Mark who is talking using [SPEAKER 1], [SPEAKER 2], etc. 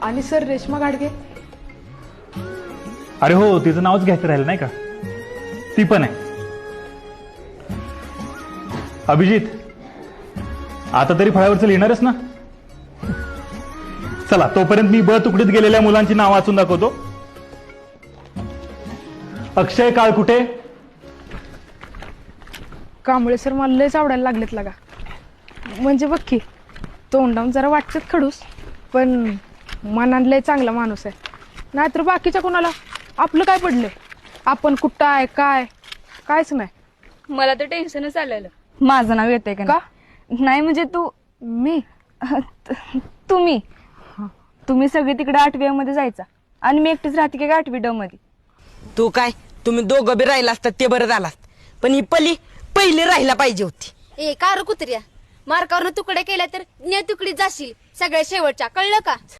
[SPEAKER 1] आणि सर रेश्मा घाडगे.
[SPEAKER 2] अरे हो, तिचं नावच घ्यायचं राहिलं नाही का? ती पण आहे. अभिजित, आता तरी फळ्यावरचं लिहिणारच ना? चला, तोपर्यंत मी ब तुकडीत गेलेल्या मुलांची नाव वाचून दाखवतो. अक्षय काळकुटे.
[SPEAKER 1] कांबळे सर मला लयच आवडायला लागलेत लागा. म्हणजे बघ की, तोंडावून जरा वाटतात खडूस, पण मनात लय चांगला माणूस आहे. नाहीतर बाकीच्या कोणाला आपलं काय पडलंय, आपण कुठं आहे काय कायच नाही.
[SPEAKER 3] मला तर टेन्शनच आलेलं.
[SPEAKER 4] माझं नाव येतंय का
[SPEAKER 1] का?
[SPEAKER 4] नाही म्हणजे तू
[SPEAKER 1] मी
[SPEAKER 4] तुम्ही तुम्ही सगळे तिकडे 8वी मध्ये जायचा आणि मी एकटीच राहते की 8वी ड मध्ये.
[SPEAKER 5] तू काय, तुम्ही दोघं बी राहिला असतात ते बरं झालं असतं, पण ही पहिली राहायला पाहिजे होती.
[SPEAKER 6] ए कार कुत्र्या, मार्कावरनं तुकडे केल्या तर ने तुकडीत जाशील सगळ्या शेवटच्या, कळलं का?